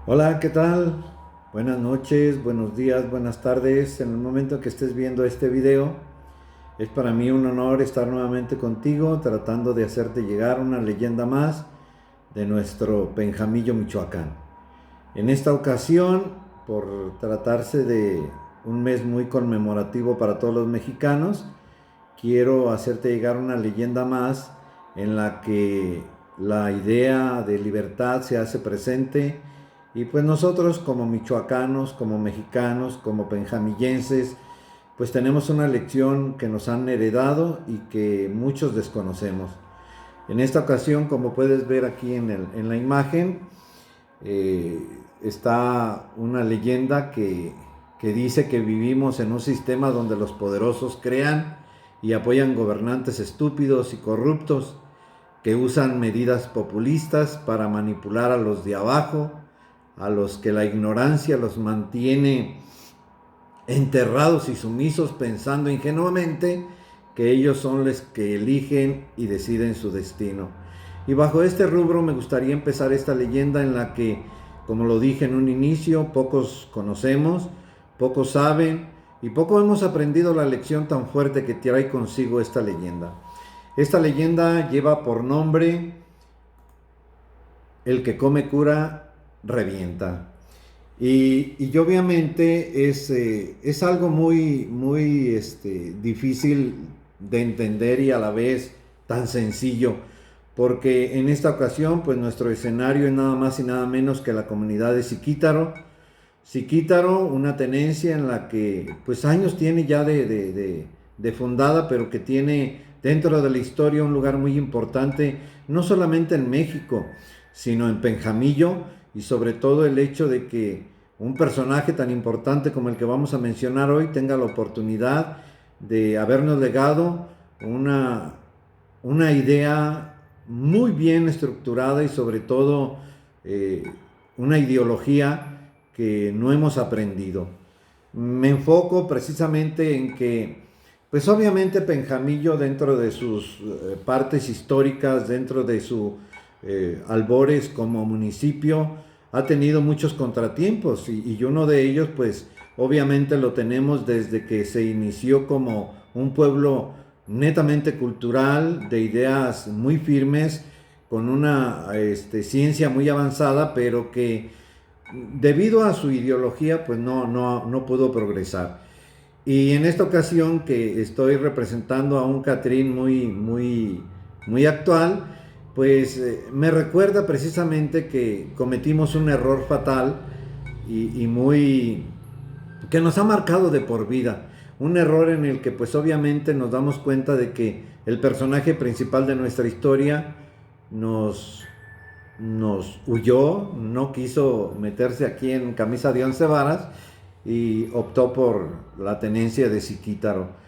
Hola, ¿qué tal? Buenas noches, buenos días, buenas tardes. En el momento que estés viendo este video, es para mí un honor estar nuevamente contigo tratando de hacerte llegar una leyenda más de nuestro Penjamillo, Michoacán. En esta ocasión, por tratarse de un mes muy conmemorativo para todos los mexicanos, quiero hacerte llegar una leyenda más en la que la idea de libertad se hace presente y pues nosotros como michoacanos, como mexicanos, como penjamillenses, pues tenemos una lección que nos han heredado y que muchos desconocemos. En esta ocasión, como puedes ver aquí en la imagen, eh, está una leyenda que dice que vivimos en un sistema donde los poderosos crean y apoyan gobernantes estúpidos y corruptos que usan medidas populistas para manipular a los de abajo, a los que la ignorancia los mantiene enterrados y sumisos pensando ingenuamente que ellos son los que eligen y deciden su destino. Y bajo este rubro me gustaría empezar esta leyenda en la que, como lo dije en un inicio, pocos conocemos, pocos saben y poco hemos aprendido la lección tan fuerte que trae consigo esta leyenda. Esta leyenda lleva por nombre El que come cura revienta. Y obviamente es algo muy difícil de entender y a la vez tan sencillo, porque en esta ocasión pues nuestro escenario es nada más y nada menos que la comunidad de Ziquítaro. Ziquítaro, una tenencia en la que pues años tiene ya de fundada, pero que tiene dentro de la historia un lugar muy importante, no solamente en México, sino en Penjamillo, y sobre todo el hecho de que un personaje tan importante como el que vamos a mencionar hoy tenga la oportunidad de habernos legado una, una idea muy bien estructurada y sobre todo eh, una ideología que no hemos aprendido. Me enfoco precisamente en que, pues obviamente Penjamillo dentro de sus partes históricas, dentro de su albores como municipio, ha tenido muchos contratiempos y uno de ellos pues obviamente lo tenemos desde que se inició como un pueblo netamente cultural, de ideas muy firmes, con una ciencia muy avanzada, pero que debido a su ideología pues no pudo progresar. Y en esta ocasión que estoy representando a un Catrín muy actual, pues me recuerda precisamente que cometimos un error fatal y muy que nos ha marcado de por vida. Un error en el que pues obviamente nos damos cuenta de que el personaje principal de nuestra historia nos, nos huyó, no quiso meterse aquí en camisa de once varas y optó por la tenencia de Ziquítaro.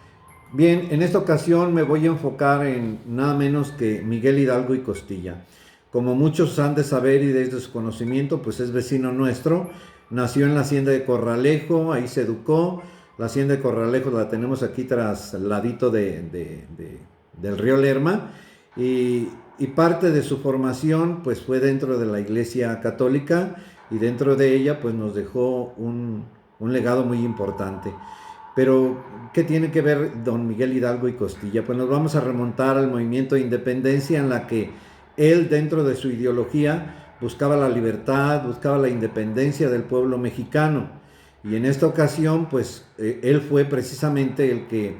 Bien, en esta ocasión me voy a enfocar en nada menos que Miguel Hidalgo y Costilla. Como muchos han de saber y desde su conocimiento, pues es vecino nuestro. Nació en la hacienda de Corralejo, ahí se educó. La hacienda de Corralejo la tenemos aquí tras el ladito del río Lerma. Y parte de su formación pues fue dentro de la iglesia católica y dentro de ella pues nos dejó un legado muy importante. Pero, ¿qué tiene que ver don Miguel Hidalgo y Costilla? Pues nos vamos a remontar al movimiento de independencia en la que él, dentro de su ideología, buscaba la libertad, buscaba la independencia del pueblo mexicano. Y en esta ocasión, pues, él fue precisamente el que,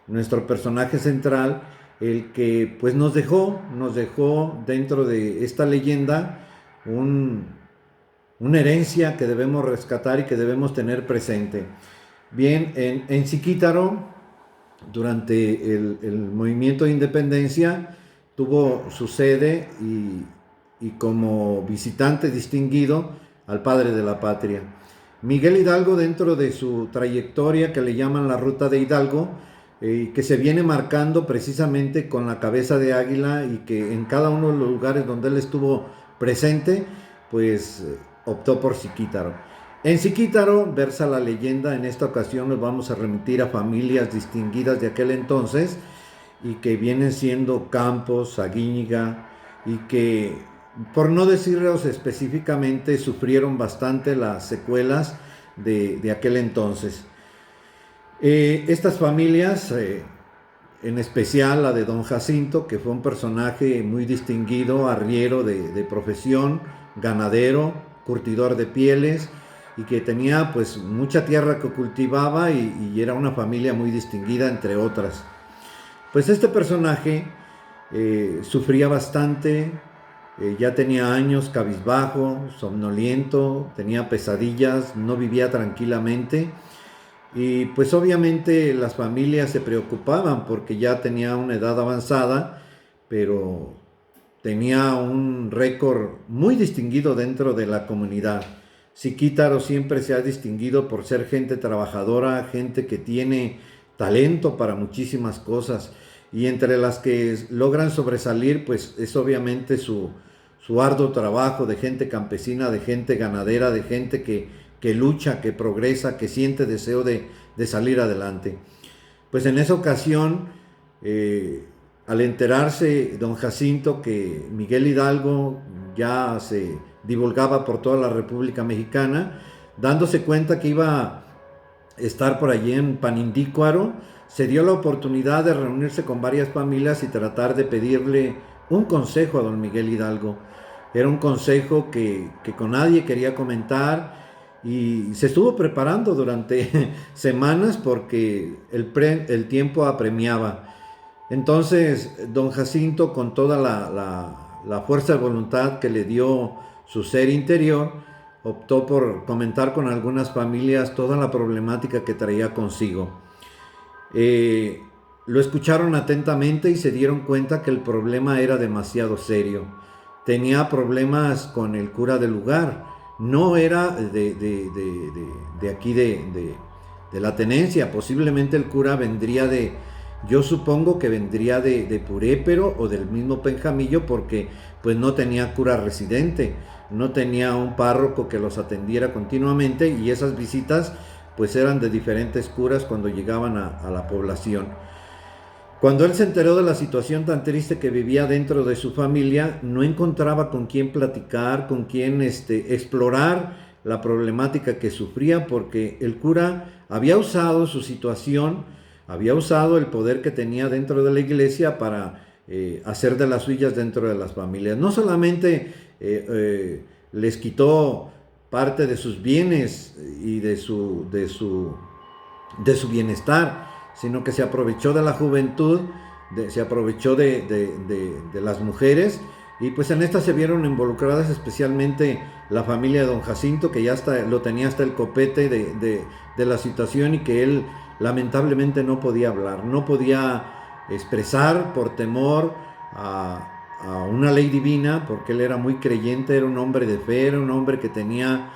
nuestro personaje central, el que, pues, nos dejó dentro de esta leyenda un, una herencia que debemos rescatar y que debemos tener presente. Bien, en Ziquítaro, durante el movimiento de independencia, tuvo su sede y como visitante distinguido al padre de la patria. Miguel Hidalgo, dentro de su trayectoria que le llaman la Ruta de Hidalgo, que se viene marcando precisamente con la cabeza de águila y que en cada uno de los lugares donde él estuvo presente, pues optó por Ziquítaro. En Ziquítaro versa la leyenda. En esta ocasión nos vamos a remitir a familias distinguidas de aquel entonces y que vienen siendo Campos, Aguíñiga, y que por no decirlos específicamente, sufrieron bastante las secuelas de aquel entonces. Estas familias, en especial la de don Jacinto, que fue un personaje muy distinguido, arriero de profesión, ganadero, curtidor de pieles, y que tenía pues mucha tierra que cultivaba y era una familia muy distinguida entre otras. Pues este personaje sufría bastante, ya tenía años cabizbajo, somnoliento, tenía pesadillas, no vivía tranquilamente y pues obviamente las familias se preocupaban porque ya tenía una edad avanzada, pero tenía un récord muy distinguido dentro de la comunidad. Siquítaro siempre se ha distinguido por ser gente trabajadora, gente que tiene talento para muchísimas cosas y entre las que logran sobresalir pues es obviamente su arduo trabajo de gente campesina, de gente ganadera, de gente que lucha, que progresa, que siente deseo de salir adelante. Pues en esa ocasión, al enterarse don Jacinto que Miguel Hidalgo ya se divulgaba por toda la República Mexicana, dándose cuenta que iba a estar por allí en Panindícuaro, se dio la oportunidad de reunirse con varias familias y tratar de pedirle un consejo a don Miguel Hidalgo. Era un consejo que con nadie quería comentar y se estuvo preparando durante semanas porque el tiempo apremiaba. Entonces, don Jacinto, con toda la fuerza de voluntad que le dio su ser interior, optó por comentar con algunas familias toda la problemática que traía consigo. Eh, lo escucharon atentamente y se dieron cuenta que el problema era demasiado serio. Tenía problemas con el cura del lugar. No era de aquí de la tenencia. Posiblemente el cura vendría yo supongo que vendría de Purépero o del mismo Penjamillo porque pues no tenía cura residente. No tenía un párroco que los atendiera continuamente y esas visitas pues eran de diferentes curas cuando llegaban a la población. Cuando él se enteró de la situación tan triste que vivía dentro de su familia, no encontraba con quién platicar, con quién explorar la problemática que sufría, porque el cura había usado su situación, había usado el poder que tenía dentro de la iglesia para hacer de las suyas dentro de las familias. No solamente les quitó parte de sus bienes y de su bienestar, sino que se aprovechó de la juventud, se aprovechó de las mujeres, y pues en estas se vieron involucradas especialmente la familia de don Jacinto, que ya hasta lo tenía hasta el copete de la situación y que él lamentablemente no podía hablar, no podía expresar por temor a una ley divina, porque él era muy creyente, era un hombre de fe, era un hombre que tenía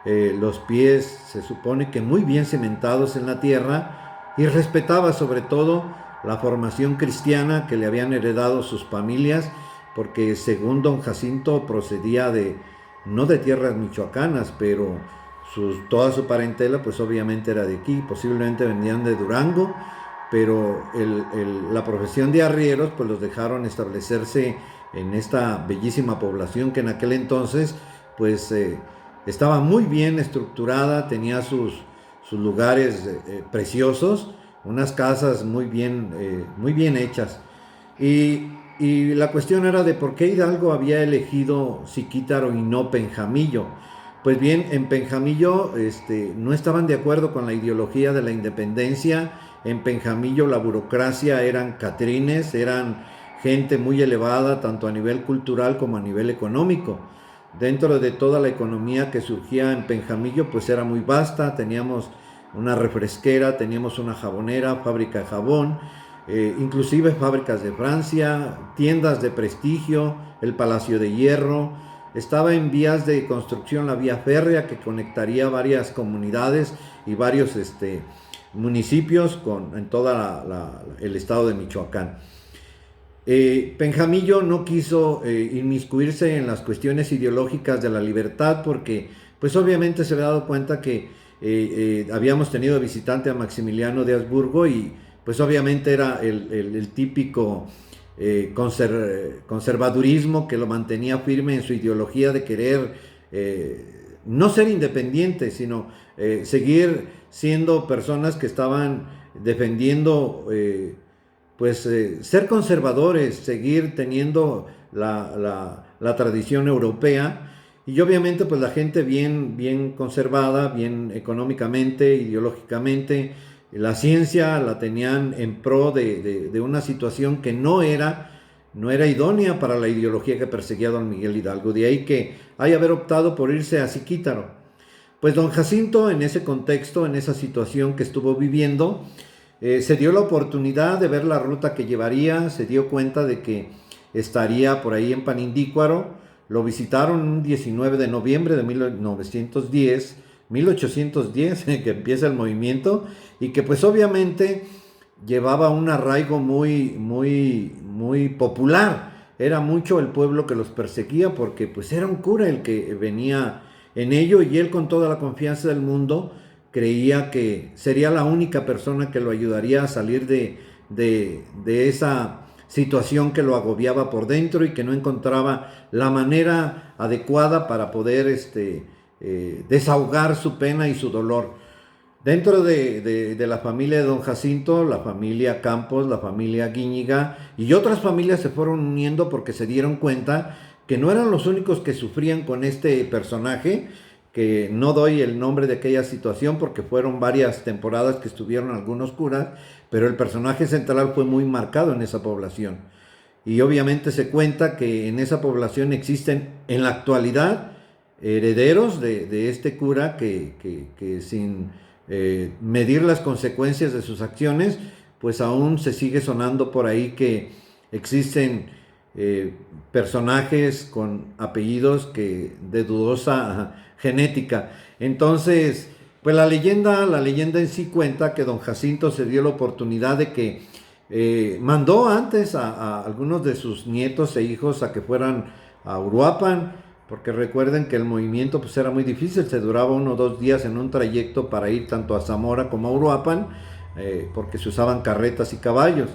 los pies, se supone que muy bien cimentados en la tierra, y respetaba sobre todo la formación cristiana que le habían heredado sus familias, porque según don Jacinto procedía no de tierras michoacanas, pero toda su parentela pues obviamente era de aquí, posiblemente venían de Durango, pero la profesión de arrieros pues los dejaron establecerse en esta bellísima población que en aquel entonces pues estaba muy bien estructurada, tenía sus lugares preciosos, unas casas muy bien hechas. Y la cuestión era de por qué Hidalgo había elegido Ziquítaro y no Penjamillo. Pues bien, en Penjamillo no estaban de acuerdo con la ideología de la independencia. En Penjamillo la burocracia eran catrines, eran gente muy elevada, tanto a nivel cultural como a nivel económico. Dentro de toda la economía que surgía en Penjamillo, pues era muy vasta. Teníamos una refresquera, teníamos una jabonera, fábrica de jabón, inclusive fábricas de Francia, tiendas de prestigio, el Palacio de Hierro. Estaba en vías de construcción la vía férrea que conectaría varias comunidades y varios municipios en todo el estado de Michoacán. Penjamillo no quiso inmiscuirse en las cuestiones ideológicas de la libertad porque pues obviamente se había dado cuenta que habíamos tenido visitante a Maximiliano de Habsburgo y pues obviamente era el típico conservadurismo que lo mantenía firme en su ideología de querer no ser independiente, sino seguir siendo personas que estaban defendiendo ser conservadores, seguir teniendo la tradición europea. Y obviamente pues la gente bien conservada, bien económicamente, ideológicamente, la ciencia la tenían en pro de una situación que no era idónea para la ideología que perseguía don Miguel Hidalgo. De ahí que haya haber optado por irse a Ziquítaro. Pues don Jacinto, en ese contexto, en esa situación que estuvo viviendo, se dio la oportunidad de ver la ruta que llevaría, se dio cuenta de que estaría por ahí en Panindícuaro. Lo visitaron un 19 de noviembre de 1810, que empieza el movimiento, y que pues obviamente llevaba un arraigo muy popular. Era mucho el pueblo que los perseguía porque pues era un cura el que venía en ello, y él, con toda la confianza del mundo, creía que sería la única persona que lo ayudaría a salir de esa situación que lo agobiaba por dentro y que no encontraba la manera adecuada para poder desahogar su pena y su dolor. Dentro de la familia de don Jacinto, la familia Campos, la familia Guíñiga y otras familias se fueron uniendo porque se dieron cuenta que no eran los únicos que sufrían con este personaje, que no doy el nombre de aquella situación porque fueron varias temporadas que estuvieron algunos curas, pero el personaje central fue muy marcado en esa población. Y obviamente se cuenta que en esa población existen en la actualidad herederos de este cura que sin medir las consecuencias de sus acciones, pues aún se sigue sonando por ahí que existen personajes con apellidos de dudosa genética. Entonces, pues la leyenda en sí cuenta que don Jacinto se dio la oportunidad de que mandó antes a algunos de sus nietos e hijos a que fueran a Uruapan, porque recuerden que el movimiento pues era muy difícil, se duraba 1 o 2 días en un trayecto para ir tanto a Zamora como a Uruapan, porque se usaban carretas y caballos.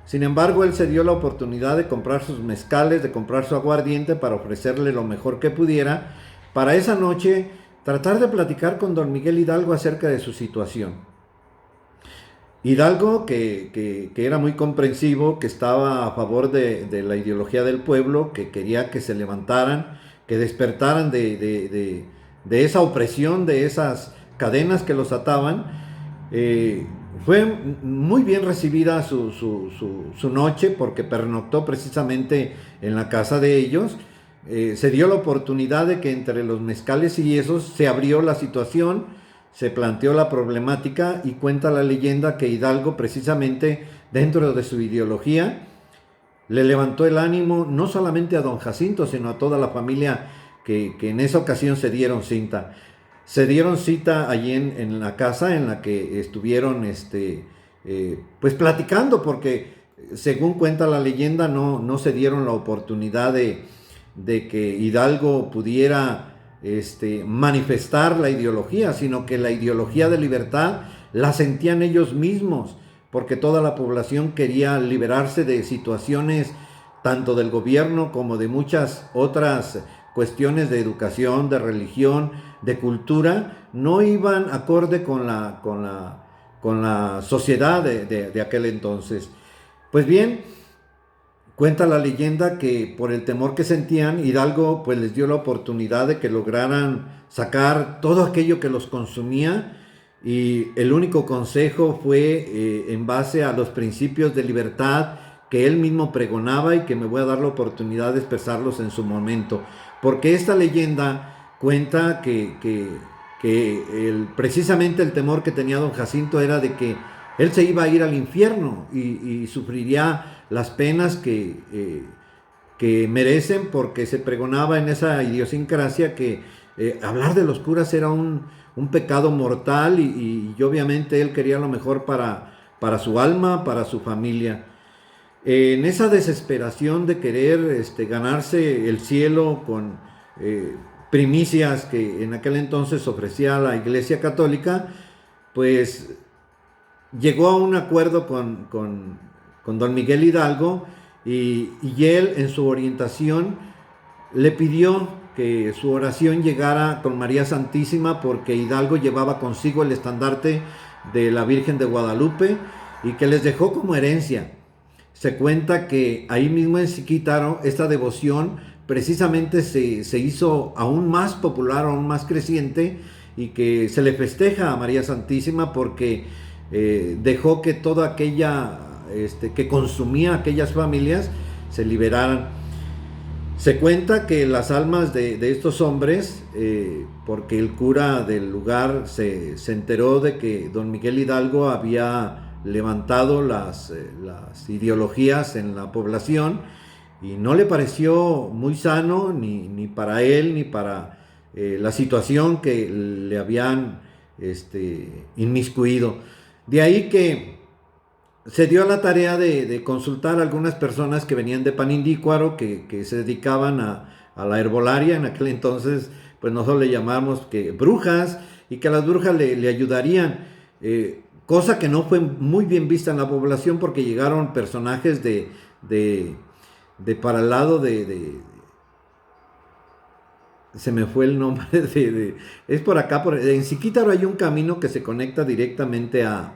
Sin embargo, él se dio la oportunidad de comprar sus mezcales, de comprar su aguardiente para ofrecerle lo mejor que pudiera, para esa noche tratar de platicar con don Miguel Hidalgo acerca de su situación. Hidalgo, que era muy comprensivo, que estaba a favor de la ideología del pueblo, que quería que se levantaran, que despertaran de esa opresión, de esas cadenas que los ataban. Fue muy bien recibida su noche porque pernoctó precisamente en la casa de ellos. Se dio la oportunidad de que entre los mezcales y esos se abrió la situación, se planteó la problemática, y cuenta la leyenda que Hidalgo, precisamente dentro de su ideología, le levantó el ánimo no solamente a don Jacinto, sino a toda la familia que en esa ocasión se dieron cita. Se dieron cita allí en la casa en la que estuvieron pues platicando, porque según cuenta la leyenda no se dieron la oportunidad de que Hidalgo pudiera manifestar la ideología, sino que la ideología de libertad la sentían ellos mismos, porque toda la población quería liberarse de situaciones tanto del gobierno como de muchas otras cuestiones de educación, de religión, de cultura, no iban acorde con la sociedad de aquel entonces. Pues bien, cuenta la leyenda que por el temor que sentían, Hidalgo pues les dio la oportunidad de que lograran sacar todo aquello que los consumía, y el único consejo fue en base a los principios de libertad que él mismo pregonaba y que me voy a dar la oportunidad de expresarlos en su momento. Porque esta leyenda cuenta que precisamente el temor que tenía don Jacinto era de que él se iba a ir al infierno y sufriría las penas que merecen, porque se pregonaba en esa idiosincrasia que hablar de los curas era un pecado mortal, y obviamente él quería lo mejor para su alma, para su familia. En esa desesperación de querer ganarse el cielo con primicias que en aquel entonces ofrecía la Iglesia Católica, pues llegó a un acuerdo con don Miguel Hidalgo, y él en su orientación le pidió que su oración llegara con María Santísima porque Hidalgo llevaba consigo el estandarte de la Virgen de Guadalupe y que les dejó como herencia. Se cuenta que ahí mismo en Ziquítaro esta devoción precisamente se hizo aún más popular, aún más creciente, y que se le festeja a María Santísima porque dejó que toda aquella que consumía aquellas familias se liberaran. Se cuenta que las almas de estos hombres, porque el cura del lugar se enteró de que don Miguel Hidalgo había levantado las ideologías en la población y no le pareció muy sano ni para él ni para la situación que le habían inmiscuido. De ahí que se dio a la tarea de consultar a algunas personas que venían de Panindícuaro, que se dedicaban a la herbolaria. En aquel entonces, pues nosotros le llamamos que brujas, y que las brujas le ayudarían, cosa que no fue muy bien vista en la población porque llegaron personajes de para el lado se me fue el nombre, es por acá, en Ziquítaro hay un camino que se conecta directamente a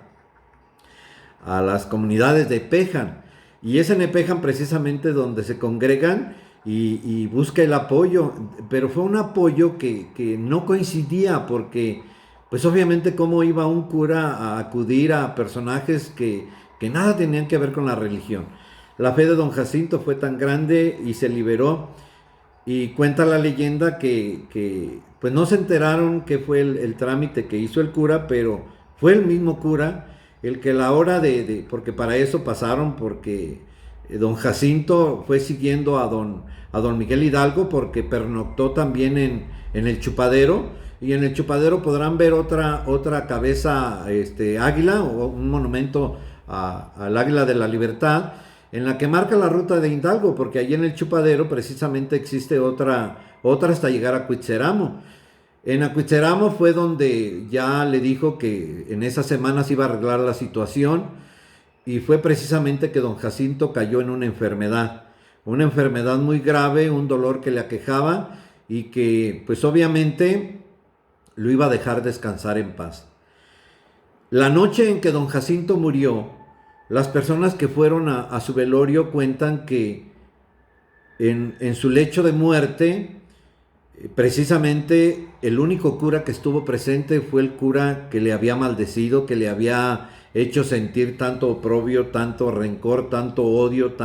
las comunidades de Péjan, y es en Epéjan precisamente donde se congregan y busca el apoyo, pero fue un apoyo que no coincidía porque pues obviamente cómo iba un cura a acudir a personajes que nada tenían que ver con la religión. La fe de don Jacinto fue tan grande y se liberó, y cuenta la leyenda que pues no se enteraron qué fue el trámite que hizo el cura, pero fue el mismo cura el que a la hora porque para eso pasaron, porque don Jacinto fue siguiendo a don Miguel Hidalgo porque pernoctó también en el Chupadero, y en el Chupadero podrán ver otra cabeza águila, o un monumento al águila de la libertad, en la que marca la ruta de Hidalgo, porque allí en el Chupadero precisamente existe otra hasta llegar a Cuitzeramo. En Acuitzeramo fue donde ya le dijo que en esas semanas iba a arreglar la situación, y fue precisamente que don Jacinto cayó en una enfermedad muy grave, un dolor que le aquejaba y que pues obviamente lo iba a dejar descansar en paz. La noche en que don Jacinto murió, las personas que fueron a su velorio cuentan que en su lecho de muerte, precisamente el único cura que estuvo presente fue el cura que le había maldecido, que le había hecho sentir tanto oprobio, tanto rencor, tanto odio,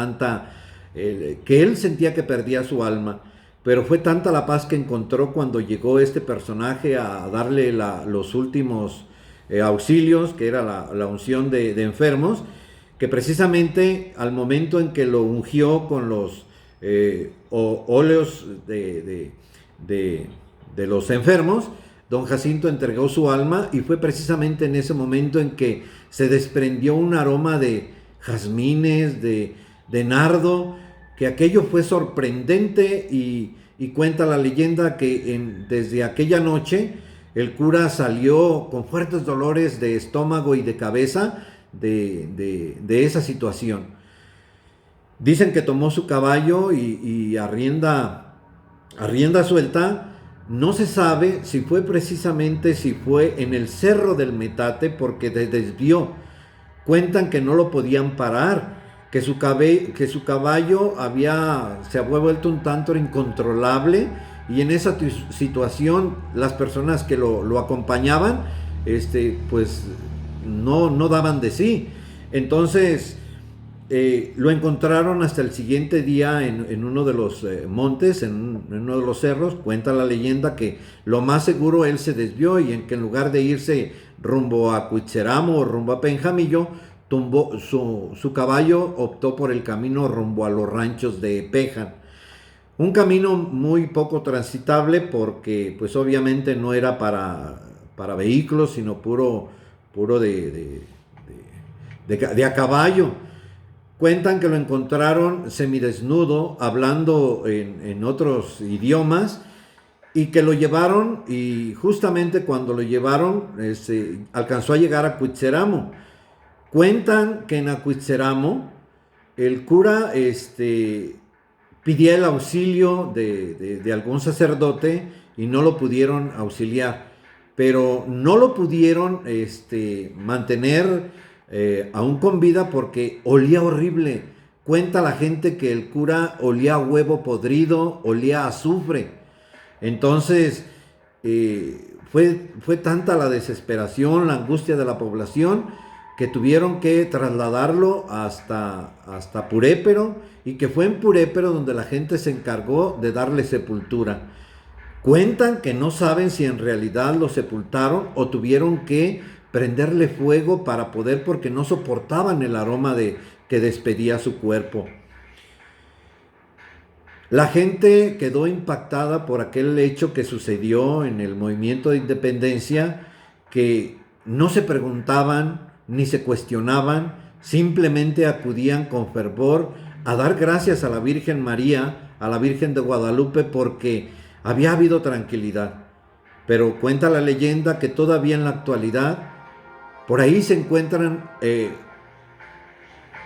que él sentía que perdía su alma. Pero fue tanta la paz que encontró cuando llegó este personaje a darle los últimos auxilios, que era la unción de enfermos, que precisamente al momento en que lo ungió con los óleos de los enfermos, don Jacinto entregó su alma, y fue precisamente en ese momento en que se desprendió un aroma de jazmines, de nardo, que aquello fue sorprendente, y cuenta la leyenda que desde aquella noche el cura salió con fuertes dolores de estómago y de cabeza de esa situación. Dicen que tomó su caballo y a rienda suelta. No se sabe si fue en el Cerro del Metate, porque desvió. Cuentan que no lo podían parar, que su caballo se había vuelto un tanto incontrolable, y en esa situación las personas que lo acompañaban pues no daban de sí. Entonces lo encontraron hasta el siguiente día en uno de los montes, en uno de los cerros. Cuenta la leyenda que lo más seguro él se desvió, y en lugar de irse rumbo a Cuitzeramo o rumbo a Penjamillo, tumbó su caballo, optó por el camino rumbo a los ranchos de Péjan. Un camino muy poco transitable porque pues obviamente no era para vehículos, sino puro de a caballo. Cuentan que lo encontraron semidesnudo, hablando en otros idiomas, y que lo llevaron, y justamente cuando lo llevaron alcanzó a llegar a Cuitzeramo. Cuentan que en Acuitzeramo el cura pidió el auxilio de algún sacerdote y no lo pudieron auxiliar, pero no lo pudieron mantener aún con vida porque olía horrible. Cuenta la gente que el cura olía a huevo podrido, olía a azufre. Entonces, fue tanta la desesperación, la angustia de la población, que tuvieron que trasladarlo hasta Purépero, y que fue en Purépero donde la gente se encargó de darle sepultura. Cuentan que no saben si en realidad lo sepultaron o tuvieron que prenderle fuego para poder, porque no soportaban el aroma que despedía su cuerpo. La gente quedó impactada por aquel hecho que sucedió en el movimiento de independencia, que no se preguntaban ni se cuestionaban, simplemente acudían con fervor a dar gracias a la Virgen María, a la Virgen de Guadalupe, porque había habido tranquilidad. Pero cuenta la leyenda que todavía en la actualidad por ahí se encuentran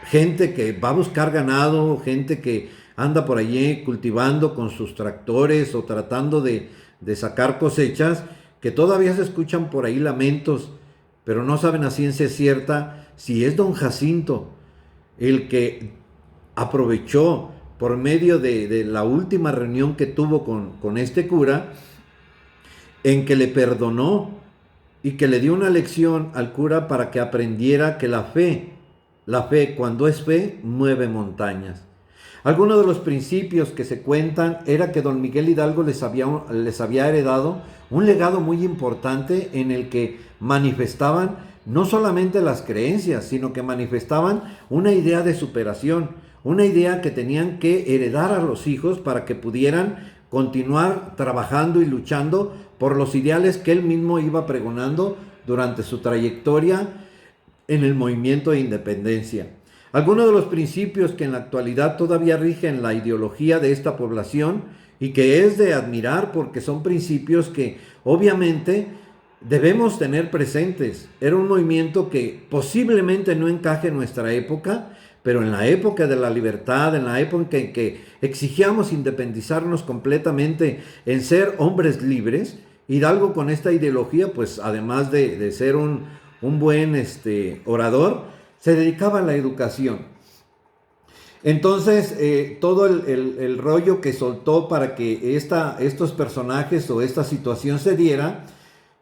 gente que va a buscar ganado, gente que anda por allí cultivando con sus tractores o tratando de sacar cosechas, que todavía se escuchan por ahí lamentos, pero no saben a ciencia cierta si es don Jacinto el que aprovechó por medio de la última reunión que tuvo con este cura, en que le perdonó y que le dio una lección al cura para que aprendiera que la fe cuando es fe, mueve montañas. Algunos de los principios que se cuentan era que don Miguel Hidalgo les había heredado un legado muy importante, en el que manifestaban no solamente las creencias, sino que manifestaban una idea de superación, una idea que tenían que heredar a los hijos para que pudieran continuar trabajando y luchando por los ideales que él mismo iba pregonando durante su trayectoria en el movimiento de independencia. Algunos de los principios que en la actualidad todavía rigen la ideología de esta población, y que es de admirar porque son principios que obviamente debemos tener presentes. Era un movimiento que posiblemente no encaje en nuestra época, pero en la época de la libertad, en la época en que exigíamos independizarnos completamente, en ser hombres libres, Hidalgo con esta ideología, pues además de ser un buen orador, se dedicaba a la educación. Entonces, todo el rollo que soltó para que estos personajes o esta situación se diera,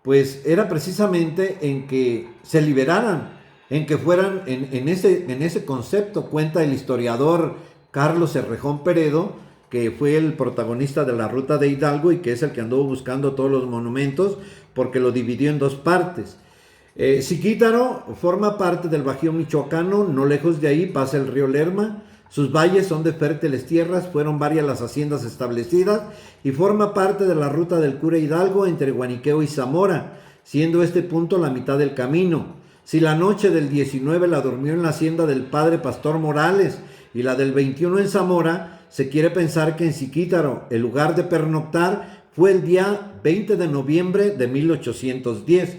pues era precisamente en que se liberaran, en que fueran en ese concepto. Cuenta el historiador Carlos Cerrejón Peredo, que fue el protagonista de la ruta de Hidalgo y que es el que anduvo buscando todos los monumentos, porque lo dividió en dos partes. Ziquítaro forma parte del Bajío michoacano, no lejos de ahí pasa el río Lerma. Sus valles son de fértiles tierras, fueron varias las haciendas establecidas, y forma parte de la ruta del cura Hidalgo entre Guaniqueo y Zamora, siendo este punto la mitad del camino. Si la noche del 19 la durmió en la hacienda del padre Pastor Morales y la del 21 en Zamora, se quiere pensar que en Ziquítaro el lugar de pernoctar fue el día 20 de noviembre de 1810.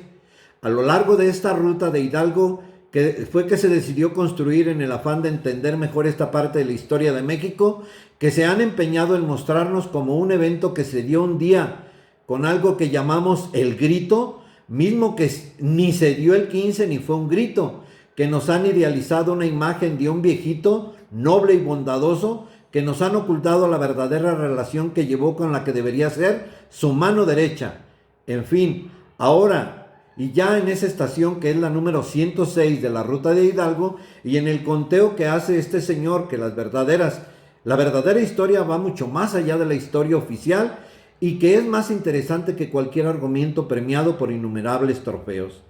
A lo largo de esta ruta de Hidalgo que se decidió construir, en el afán de entender mejor esta parte de la historia de México, que se han empeñado en mostrarnos como un evento que se dio un día, con algo que llamamos el grito, mismo que ni se dio el 15 ni fue un grito, que nos han idealizado una imagen de un viejito noble y bondadoso, que nos han ocultado la verdadera relación que llevó con la que debería ser su mano derecha. En fin, ahora, y ya en esa estación que es la número 106 de la ruta de Hidalgo, y en el conteo que hace este señor, que la verdadera historia va mucho más allá de la historia oficial, y que es más interesante que cualquier argumento premiado por innumerables trofeos.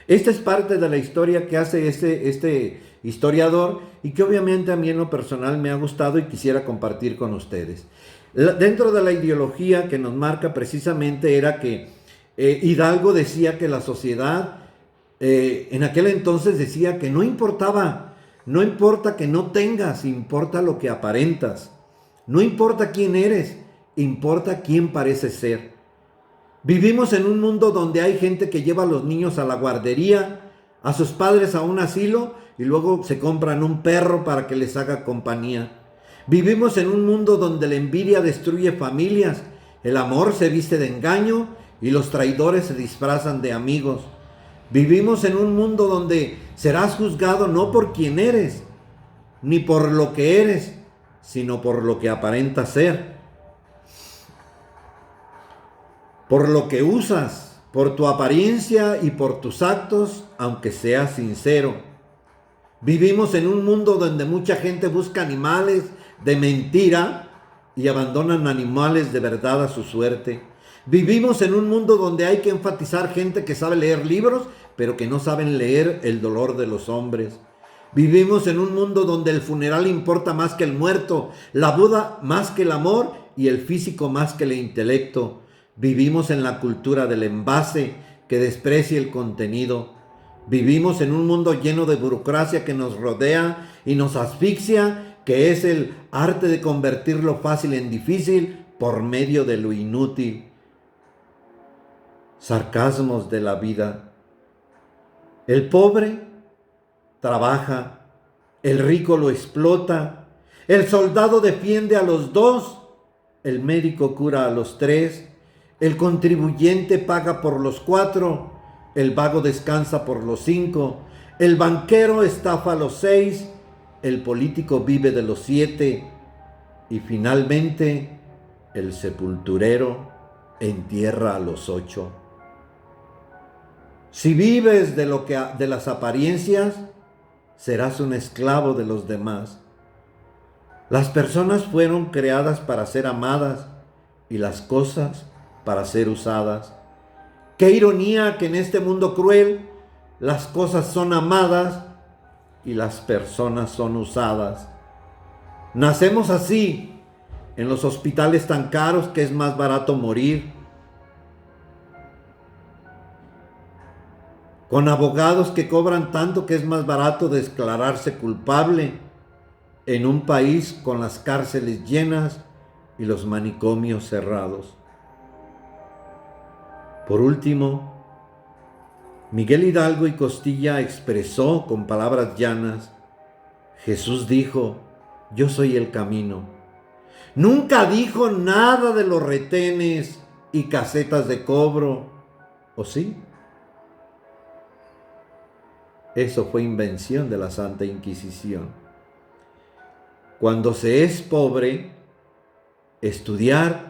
Esta es parte de la historia que hace este historiador, y que obviamente a mí en lo personal me ha gustado y quisiera compartir con ustedes. Dentro de la ideología que nos marca precisamente era que Hidalgo decía que la sociedad en aquel entonces decía que no importa que no tengas, importa lo que aparentas. No importa quién eres, importa quién pareces ser. Vivimos en un mundo donde hay gente que lleva a los niños a la guardería, a sus padres a un asilo y luego se compran un perro para que les haga compañía. Vivimos en un mundo donde la envidia destruye familias, el amor se viste de engaño y los traidores se disfrazan de amigos. Vivimos en un mundo donde serás juzgado no por quien eres, ni por lo que eres, sino por lo que aparentas ser, por lo que usas, por tu apariencia y por tus actos, aunque seas sincero. Vivimos en un mundo donde mucha gente busca animales de mentira y abandonan animales de verdad a su suerte. Vivimos en un mundo donde hay que enfatizar gente que sabe leer libros, pero que no saben leer el dolor de los hombres. Vivimos en un mundo donde el funeral importa más que el muerto, la boda más que el amor y el físico más que el intelecto. Vivimos en la cultura del envase que desprecia el contenido. Vivimos en un mundo lleno de burocracia que nos rodea y nos asfixia, que es el arte de convertir lo fácil en difícil por medio de lo inútil. Sarcasmos de la vida. El pobre trabaja, el rico lo explota, el soldado defiende a los dos, el médico cura a los tres, el contribuyente paga por los cuatro, el vago descansa por los cinco, el banquero estafa a los seis, el político vive de los siete y finalmente el sepulturero entierra a los ocho. Si vives de las apariencias, serás un esclavo de los demás. Las personas fueron creadas para ser amadas y las cosas para ser usadas. Qué ironía que en este mundo cruel las cosas son amadas y las personas son usadas. Nacemos así, en los hospitales tan caros que es más barato morir, con abogados que cobran tanto que es más barato declararse culpable, en un país con las cárceles llenas y los manicomios cerrados. Por último, Miguel Hidalgo y Costilla expresó con palabras llanas: Jesús dijo, yo soy el camino. Nunca dijo nada de los retenes y casetas de cobro, ¿o sí? Eso fue invención de la Santa Inquisición. Cuando se es pobre, estudiar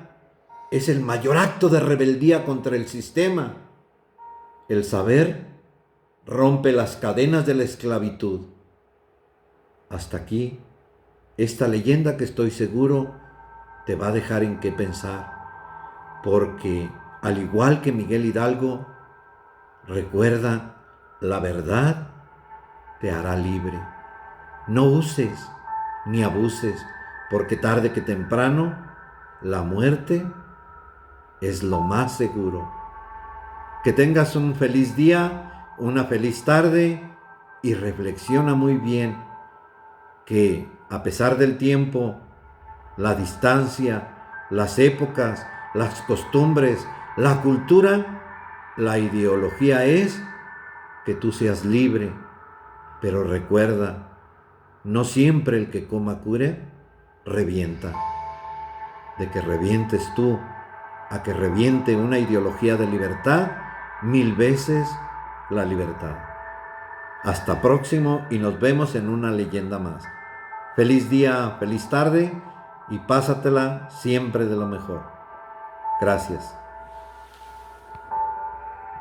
es el mayor acto de rebeldía contra el sistema. El saber rompe las cadenas de la esclavitud. Hasta aquí, esta leyenda que estoy seguro te va a dejar en qué pensar, porque al igual que Miguel Hidalgo, recuerda, la verdad te hará libre. No uses ni abuses, porque tarde que temprano la muerte es lo más seguro. Que tengas un feliz día, una feliz tarde y reflexiona muy bien que a pesar del tiempo, la distancia, las épocas, las costumbres, la cultura, la ideología es que tú seas libre. Pero recuerda, no siempre el que coma cure, revienta. De que revientes tú a que reviente una ideología de libertad, 1000 veces la libertad. Hasta próximo y nos vemos en una leyenda más. Feliz día, feliz tarde y pásatela siempre de lo mejor. Gracias.